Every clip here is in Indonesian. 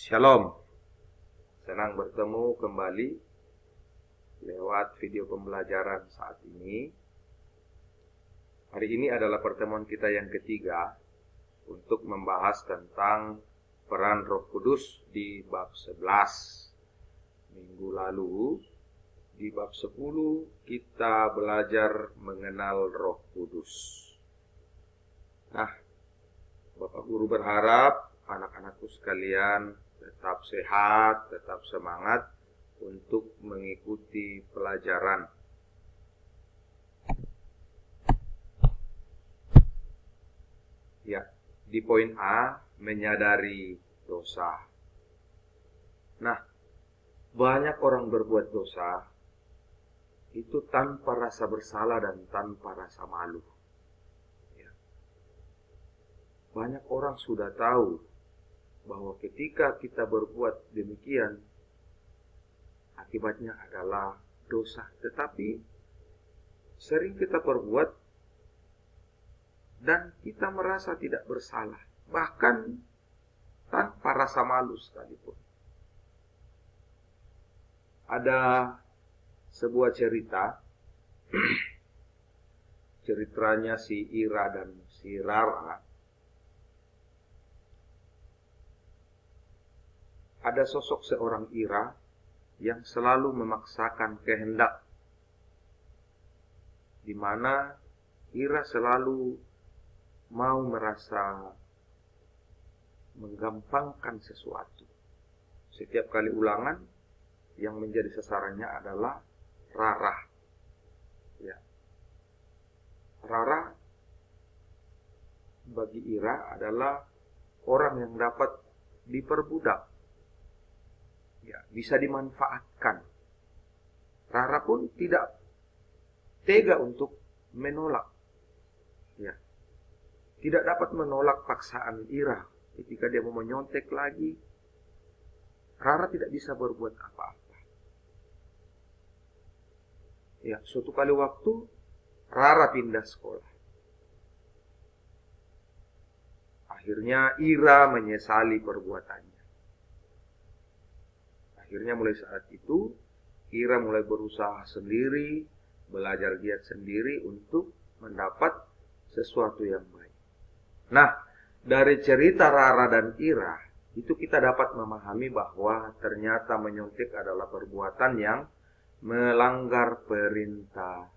Shalom, senang bertemu kembali lewat video pembelajaran saat ini. Hari ini adalah pertemuan kita yang ketiga untuk membahas tentang peran Roh Kudus di bab 11. Minggu lalu di bab 10 kita belajar mengenal Roh Kudus. Nah, Bapak Guru berharap anak-anakku sekalian tetap sehat, tetap semangat untuk mengikuti pelajaran. Ya, di poin A, menyadari dosa. Nah, banyak orang berbuat dosa itu tanpa rasa bersalah dan tanpa rasa malu. Ya. Banyak orang sudah tahu bahwa ketika kita berbuat demikian, akibatnya adalah dosa. Tetapi sering kita perbuat dan kita merasa tidak bersalah, bahkan tanpa rasa malu sekalipun. Ada sebuah cerita, ceritanya si Ira dan si Rara. Ada sosok seorang Ira yang selalu memaksakan kehendak, di mana Ira selalu mau merasa menggampangkan sesuatu. Setiap kali ulangan, yang menjadi sasarannya adalah Rara. Ya. Rara bagi Ira adalah orang yang dapat diperbudak. Ya, bisa dimanfaatkan. Rara pun tidak tega untuk menolak. Ya. Tidak dapat menolak paksaan Ira. Ketika dia mau menyontek lagi, Rara tidak bisa berbuat apa-apa. Ya, suatu kali waktu Rara pindah sekolah. Akhirnya Ira menyesali perbuatannya. Akhirnya mulai saat itu, Ira mulai berusaha sendiri, belajar giat sendiri untuk mendapat sesuatu yang baik. Nah, dari cerita Rara dan Ira, itu kita dapat memahami bahwa ternyata menyontek adalah perbuatan yang melanggar perintah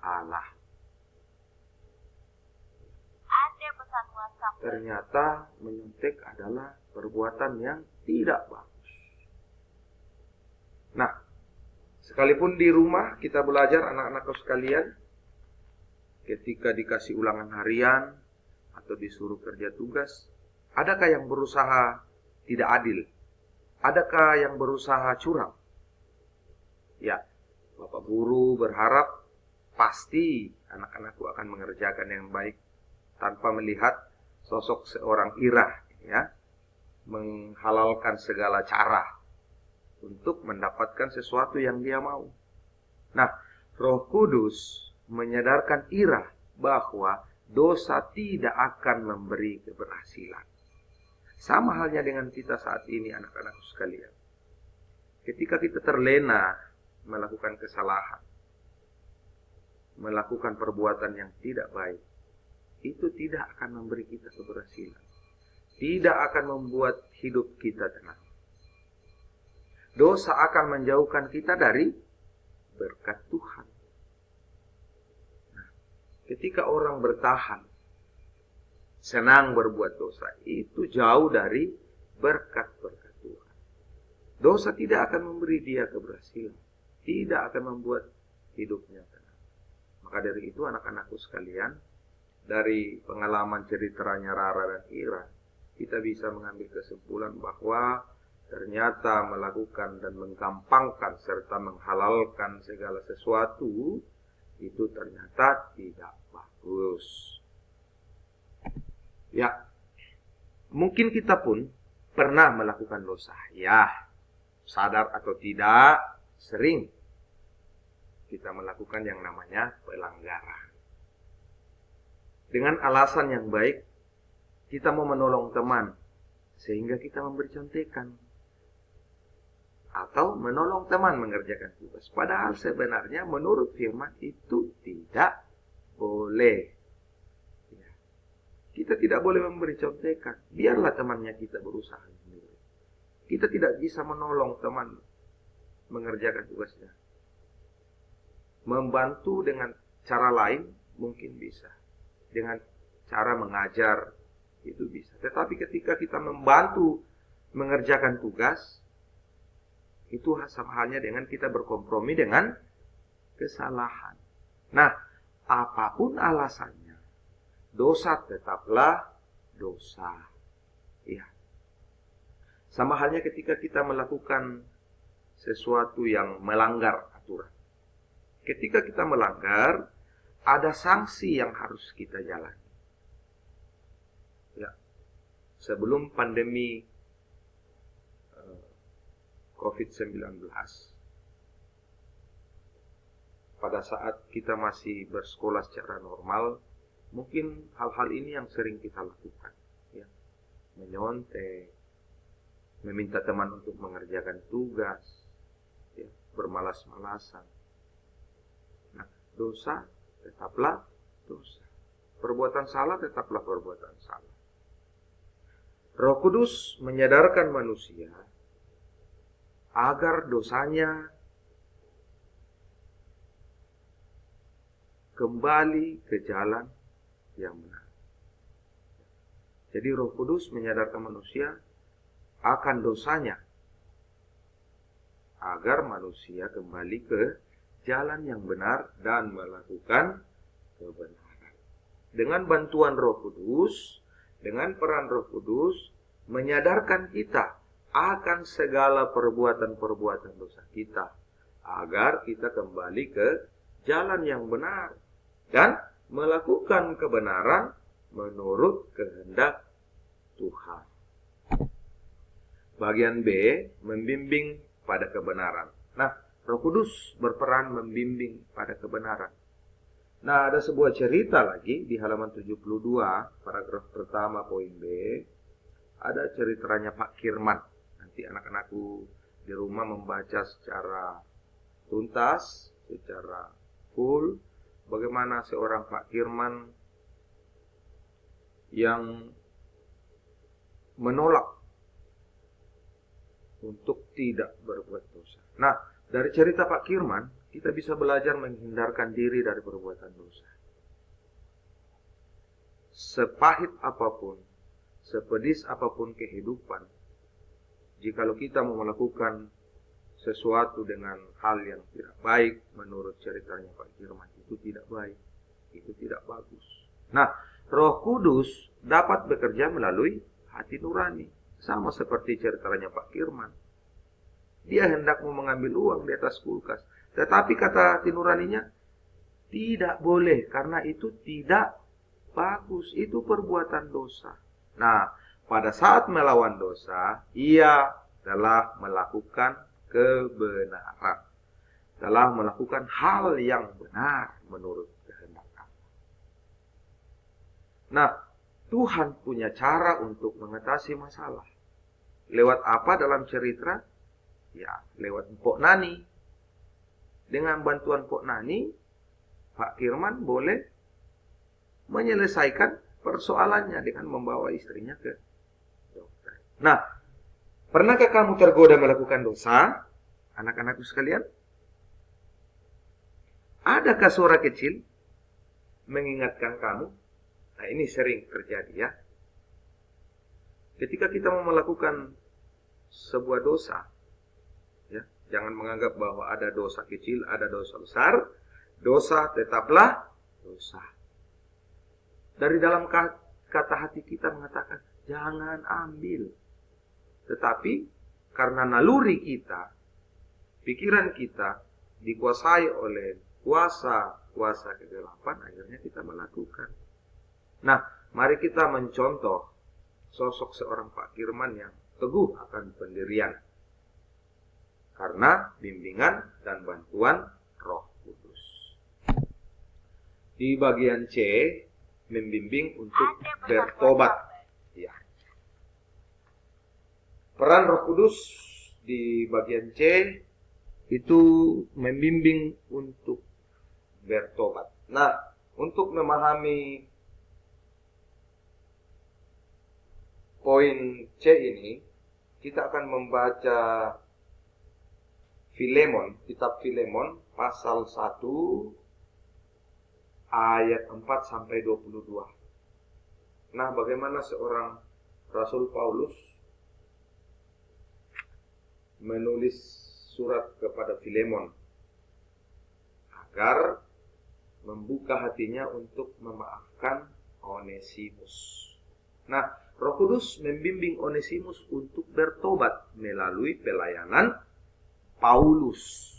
Allah. Ada pesan WhatsApp. Ternyata menyontek adalah perbuatan yang tidak bagus. Nah, sekalipun di rumah kita belajar anak-anakku sekalian, ketika dikasih ulangan harian atau disuruh kerja tugas, adakah yang berusaha tidak adil? Adakah yang berusaha curang? Ya, Bapak Guru berharap pasti anak-anakku akan mengerjakan yang baik tanpa melihat sosok seorang Ira, ya, menghalalkan segala cara untuk mendapatkan sesuatu yang dia mau. Nah, Roh Kudus menyadarkan Ira bahwa dosa tidak akan memberi keberhasilan. Sama halnya dengan kita saat ini, anak-anakku sekalian. Ketika kita terlena melakukan kesalahan, melakukan perbuatan yang tidak baik, itu tidak akan memberi kita keberhasilan. Tidak akan membuat hidup kita tenang. Dosa akan menjauhkan kita dari berkat Tuhan. Nah, ketika orang bertahan, senang berbuat dosa, itu jauh dari berkat-berkat Tuhan. Dosa tidak akan memberi dia keberhasilan. Tidak akan membuat hidupnya tenang. Maka dari itu anak-anakku sekalian, dari pengalaman ceritanya Rara dan Ira, kita bisa mengambil kesimpulan bahwa ternyata melakukan dan menggampangkan serta menghalalkan segala sesuatu itu ternyata tidak bagus. Ya, mungkin kita pun pernah melakukan dosa. Ya, sadar atau tidak, sering kita melakukan yang namanya pelanggaran. Dengan alasan yang baik, kita mau menolong teman, sehingga kita memberi contekan atau menolong teman mengerjakan tugas. Padahal sebenarnya menurut firman itu tidak boleh. Ya. Kita tidak boleh memberi contekan. Biarlah temannya kita berusaha sendiri. Kita tidak bisa menolong teman mengerjakan tugasnya. Membantu dengan cara lain mungkin bisa. Dengan cara mengajar itu bisa. Tetapi ketika kita membantu mengerjakan tugas, itu sama halnya dengan kita berkompromi dengan kesalahan. Nah, apapun alasannya, dosa tetaplah dosa. Ya. Sama halnya ketika kita melakukan sesuatu yang melanggar aturan. Ketika kita melanggar, ada sanksi yang harus kita jalani. Ya. Sebelum pandemi COVID-19, pada saat kita masih bersekolah secara normal, mungkin hal-hal ini yang sering kita lakukan, ya. Menyontek, meminta teman untuk mengerjakan tugas, ya, bermalas-malasan. Nah, dosa tetaplah dosa. Perbuatan salah tetaplah perbuatan salah. Roh Kudus menyadarkan manusia agar dosanya kembali ke jalan yang benar. Jadi Roh Kudus menyadarkan manusia akan dosanya agar manusia kembali ke jalan yang benar dan melakukan kebenaran. Dengan bantuan Roh Kudus, dengan peran Roh Kudus menyadarkan kita akan segala perbuatan-perbuatan dosa kita, agar kita kembali ke jalan yang benar dan melakukan kebenaran menurut kehendak Tuhan. Bagian B, membimbing pada kebenaran. Nah, Roh Kudus berperan membimbing pada kebenaran. Nah, ada sebuah cerita lagi di halaman 72, paragraf pertama poin B. Ada ceritanya Pak Kirman. Nanti anak-anakku di rumah membaca secara tuntas, secara full, bagaimana seorang Pak Kirman yang menolak untuk tidak berbuat dosa. Nah, dari cerita Pak Kirman, kita bisa belajar menghindarkan diri dari perbuatan dosa. Sepahit apapun, sepedis apapun kehidupan, jikalau kita mau melakukan sesuatu dengan hal yang tidak baik, menurut ceritanya Pak Kirman, itu tidak baik, itu tidak bagus. Nah, Roh Kudus dapat bekerja melalui hati nurani, sama seperti ceritanya Pak Kirman. Dia hendak mau mengambil uang di atas kulkas, tetapi kata hati nuraninya, tidak boleh, karena itu tidak bagus, itu perbuatan dosa. Nah, pada saat melawan dosa, ia telah melakukan kebenaran, telah melakukan hal yang benar menurut kehendak Allah. Nah, Tuhan punya cara untuk mengatasi masalah. Lewat apa dalam cerita? Ya, lewat Mpok Nani. Dengan bantuan Mpok Nani, Pak Kirman boleh menyelesaikan persoalannya dengan membawa istrinya ke dokter. Nah, pernahkah kamu tergoda melakukan dosa, anak-anakku sekalian? Adakah suara kecil mengingatkan kamu? Nah, ini sering terjadi, ya. Ketika kita mau melakukan sebuah dosa, ya, jangan menganggap bahwa ada dosa kecil, ada dosa besar. Dosa tetaplah dosa. Dari dalam kata hati kita mengatakan, jangan ambil. Tetapi karena naluri kita, pikiran kita dikuasai oleh kuasa kegelapan, akhirnya kita melakukan. Nah, mari kita mencontoh sosok seorang Pak Kirman yang teguh akan pendirian karena bimbingan dan bantuan Roh Kudus. Di bagian C, membimbing untuk bertobat. Ya. Peran Roh Kudus di bagian C itu membimbing untuk bertobat. Nah, untuk memahami poin C ini, kita akan membaca Filemon, kitab Filemon pasal 1 ayat 4 sampai 22. Nah, bagaimana seorang Rasul Paulus menulis surat kepada Filemon agar membuka hatinya untuk memaafkan Onesimus. Nah, Roh Kudus membimbing Onesimus untuk bertobat melalui pelayanan Paulus.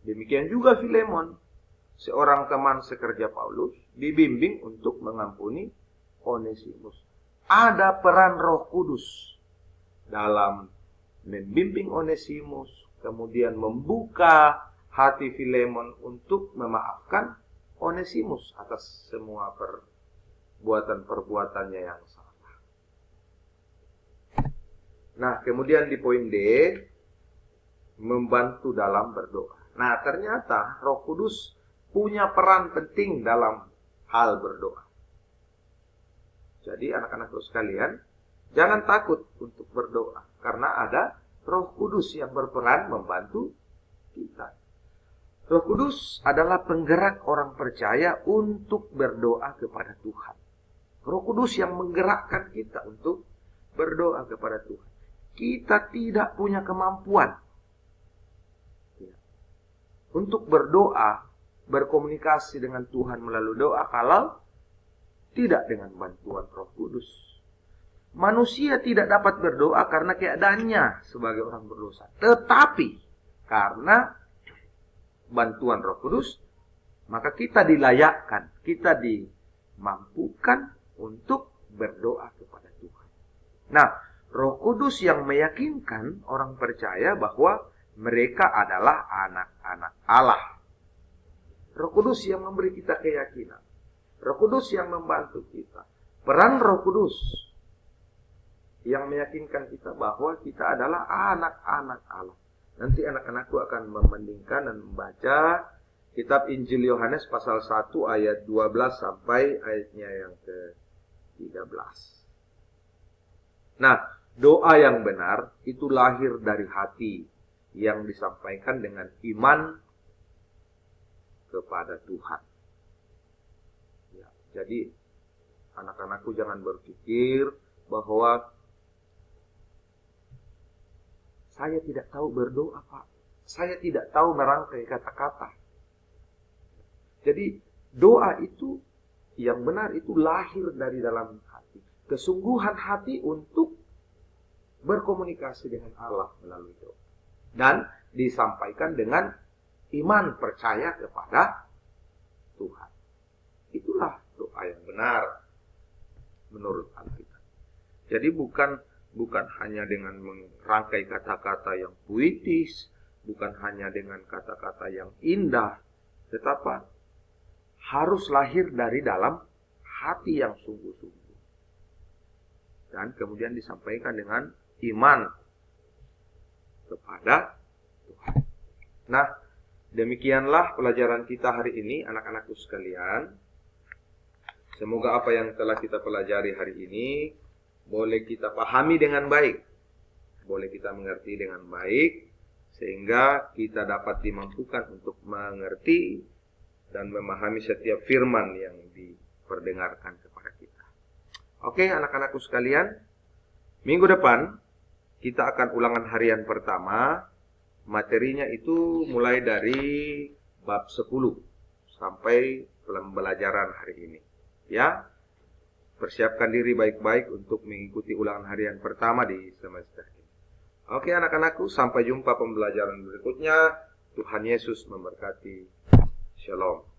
Demikian juga Filemon, seorang teman sekerja Paulus, dibimbing untuk mengampuni Onesimus. Ada peran Roh Kudus dalam membimbing Onesimus, kemudian membuka hati Filemon untuk memaafkan Onesimus atas semua perbuatan-perbuatannya yang salah. Nah, kemudian di poin D, membantu dalam berdoa. Nah, ternyata Roh Kudus punya peran penting dalam hal berdoa. Jadi anak-anakku sekalian, jangan takut untuk berdoa, karena ada Roh Kudus yang berperan membantu kita. Roh Kudus adalah penggerak orang percaya untuk berdoa kepada Tuhan. Roh Kudus yang menggerakkan kita untuk berdoa kepada Tuhan. Kita tidak punya kemampuan untuk berdoa, berkomunikasi dengan Tuhan melalui doa kalau tidak dengan bantuan Roh Kudus. Manusia tidak dapat berdoa karena keadaannya sebagai orang berdosa. Tetapi karena bantuan Roh Kudus, maka kita dilayakkan, kita dimampukan untuk berdoa kepada Tuhan. Nah, Roh Kudus yang meyakinkan orang percaya bahwa mereka adalah anak-anak Allah. Roh Kudus yang memberi kita keyakinan. Roh Kudus yang membantu kita. Peran Roh Kudus yang meyakinkan kita bahwa kita adalah anak-anak Allah. Nanti anak-anakku akan membandingkan dan membaca kitab Injil Yohanes pasal 1 ayat 12 sampai ayatnya yang ke-13. Nah, doa yang benar itu lahir dari hati yang disampaikan dengan iman kepada Tuhan. Ya, jadi anak-anakku jangan berpikir bahwa saya tidak tahu berdoa, Pak. Saya tidak tahu merangkai kata-kata. Jadi doa itu yang benar itu lahir dari dalam hati. Kesungguhan hati untuk berkomunikasi dengan Allah melalui doa. Dan disampaikan dengan iman percaya kepada Tuhan. Itulah doa yang benar menurut Alkitab. Jadi bukan hanya dengan merangkai kata-kata yang puitis, bukan hanya dengan kata-kata yang indah, tetapi harus lahir dari dalam hati yang sungguh-sungguh. Dan kemudian disampaikan dengan iman kepada Tuhan. Nah, demikianlah pelajaran kita hari ini, anak-anakku sekalian. Semoga apa yang telah kita pelajari hari ini boleh kita pahami dengan baik, boleh kita mengerti dengan baik, sehingga kita dapat dimampukan untuk mengerti dan memahami setiap firman yang diperdengarkan kepada kita. Oke, anak-anakku sekalian, minggu depan kita akan ulangan harian pertama. Materinya itu mulai dari bab 10 sampai pembelajaran hari ini. Ya, persiapkan diri baik-baik untuk mengikuti ulangan harian pertama di semester ini. Oke anak-anakku, sampai jumpa pembelajaran berikutnya. Tuhan Yesus memberkati. Shalom.